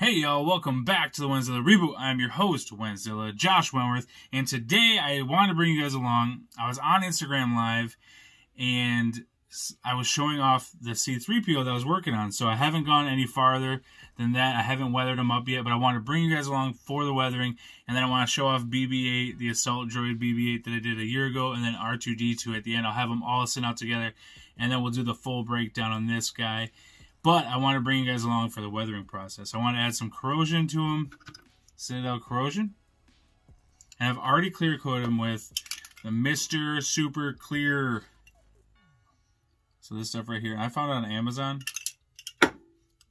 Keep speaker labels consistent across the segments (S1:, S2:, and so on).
S1: Hey y'all, welcome back to the Wenzilla Reboot. I'm your host, Wenzilla, Josh Wentworth, and today I wanted to bring you guys along. I was on Instagram Live, and I was showing off the C3PO that I was working on, so I haven't gone any farther than that. I haven't weathered them up yet, but I want to bring you guys along for the weathering, and then I want to show off BB-8, the Assault Droid BB-8 that I did a year ago, and then R2-D2 at the end. I'll have them all sent out together, and then we'll do the full breakdown on this guy. But I want to bring you guys along for the weathering process. I want to add some corrosion to them, Citadel corrosion. And I've already clear coated them with the Mr. Super Clear. So this stuff right here, I found it on Amazon.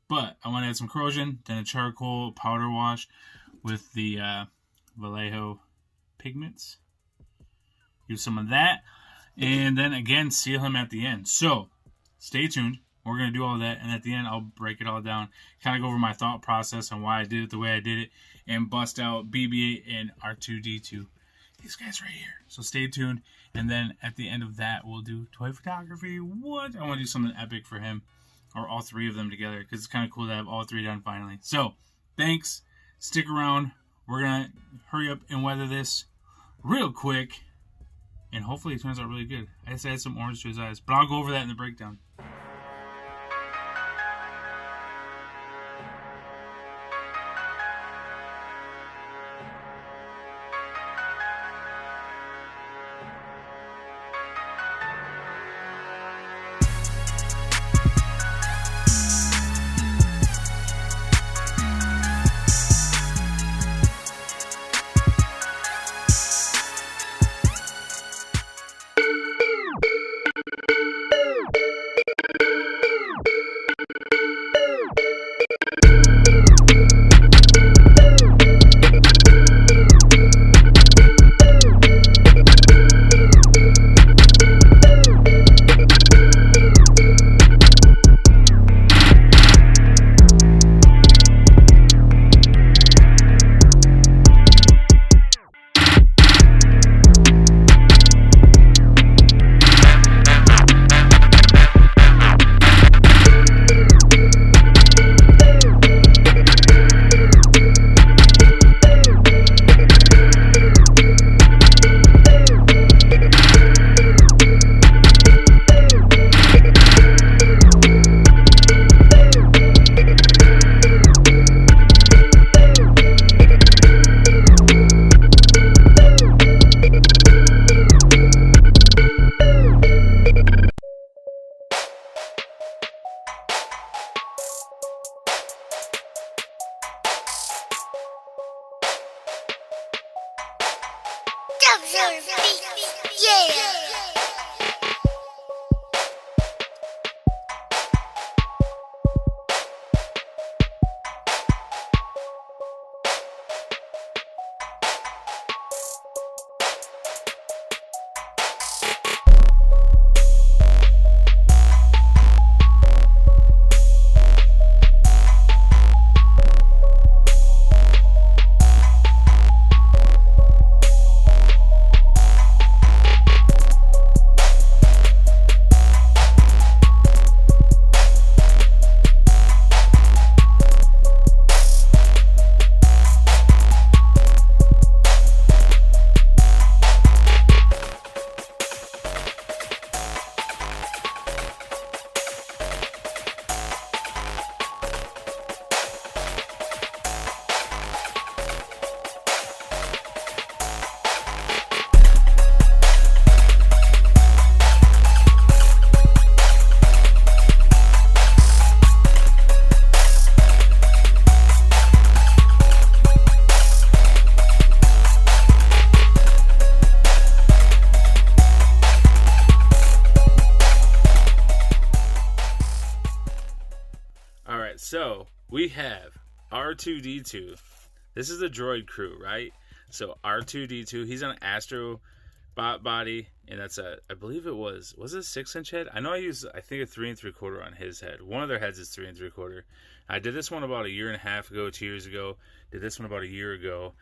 S1: But I want to add some corrosion, then a charcoal powder wash with the Vallejo pigments. Use some of that. And then again, seal him at the end. So stay tuned. We're going to do all that, and at the end, I'll break it all down, kind of go over my thought process on why I did it the way I did it, and bust out BB-8 and R2-D2. These guys right here. So stay tuned, and then at the end of that, we'll do toy photography. What? I want to do something epic for him, or all three of them together, because it's kind of cool to have all three done finally. So, thanks. Stick around. We're going to hurry up and weather this real quick, and hopefully it turns out really good. I just add some orange to his eyes, but I'll go over that in the breakdown.
S2: Yeah!
S1: So we have R2-D2. This is the droid crew, right? So R2-D2, he's on an Astro bot body, and that's I believe it was it a 6-inch head? I know I think a 3 3/4 on his head. One of their heads is 3 3/4. I did this one about a year and a half ago, 2 years ago. Did this one about a year ago,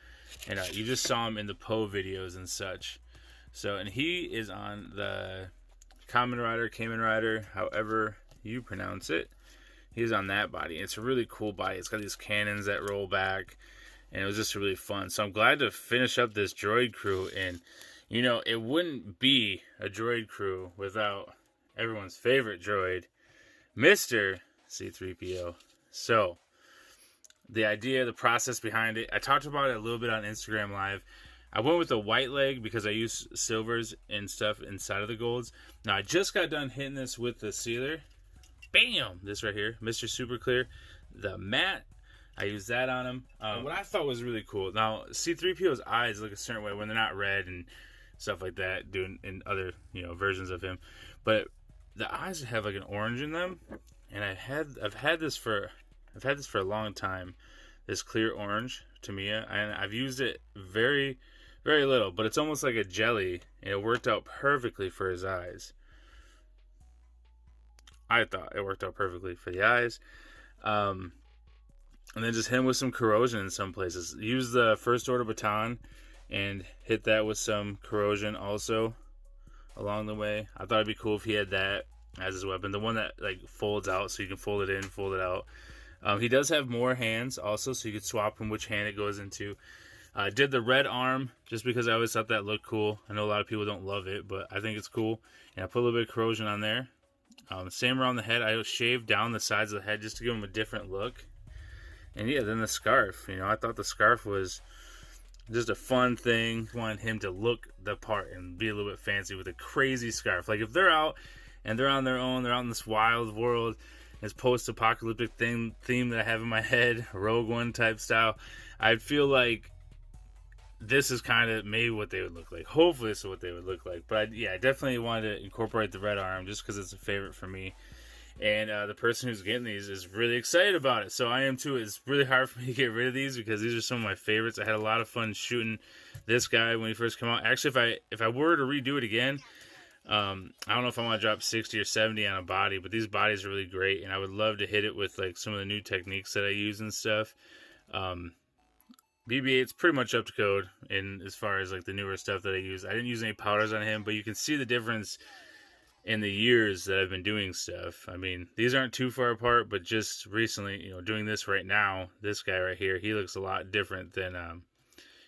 S1: and you just saw him in the Poe videos and such. So, and he is on the Kamen Rider, however you pronounce it. he was on that body. It's a really cool body. It's got these cannons that roll back, and it was just really fun. So I'm glad to finish up this droid crew, and you know, it wouldn't be a droid crew without everyone's favorite droid, Mr. C3PO. So the idea, the process behind it, I talked about it a little bit on Instagram Live. I went with the white leg because I use silvers and stuff inside of the golds. Now, I just got done hitting this with the sealer. Bam! This right here, Mr. Super Clear. The matte, I used that on him. What I thought was really cool. Now, C3PO's eyes look a certain way when they're not red and stuff like that, doing in other, you know, versions of him. But the eyes have like an orange in them, and I've had this for a long time. This clear orange Tamiya, and I've used it very, very little, but it's almost like a jelly, and it worked out perfectly for his eyes. I thought it worked out perfectly for the eyes. And then just hit him with some corrosion in some places. Use the first order baton and hit that with some corrosion also along the way. I thought it'd be cool if he had that as his weapon. The one that like folds out, so you can fold it in, fold it out. He does have more hands also, so you could swap him which hand it goes into. I did the red arm just because I always thought that looked cool. I know a lot of people don't love it, but I think it's cool. And I put a little bit of corrosion on there. Same around the head. I shaved down the sides of the head just to give him a different look. And yeah, then the scarf. You know, I thought the scarf was just a fun thing. I wanted him to look the part and be a little bit fancy with a crazy scarf. Like if they're out and they're on their own, they're out in this wild world, this post-apocalyptic theme that I have in my head, Rogue One type style, I feel like this is kind of maybe what they would look like. Hopefully this is what they would look like. But I definitely wanted to incorporate the red arm just because it's a favorite for me. And the person who's getting these is really excited about it. So I am too. It's really hard for me to get rid of these because these are some of my favorites. I had a lot of fun shooting this guy when he first came out. Actually, if I were to redo it again, I don't know if I want to drop 60 or 70 on a body, but these bodies are really great. And I would love to hit it with like some of the new techniques that I use and stuff. BB-8's pretty much up to code in as far as like the newer stuff that I use. I didn't use any powders on him, but you can see the difference in the years that I've been doing stuff. I mean, these aren't too far apart, but just recently, you know, doing this right now, this guy right here, he looks a lot different than,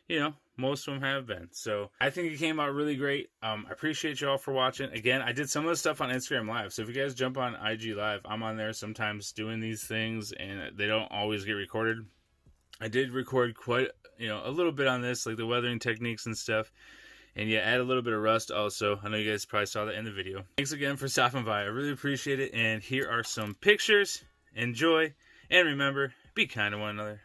S1: you know, most of them have been. So I think it came out really great. I appreciate you all for watching. Again, I did some of the stuff on Instagram Live. So if you guys jump on IG Live, I'm on there sometimes doing these things, and they don't always get recorded. I did record quite, you know, a little bit on this, like the weathering techniques and stuff. And yeah, add a little bit of rust also. I know you guys probably saw that in the video. Thanks again for stopping by. I really appreciate it. And here are some pictures. Enjoy. And remember, be kind to one another.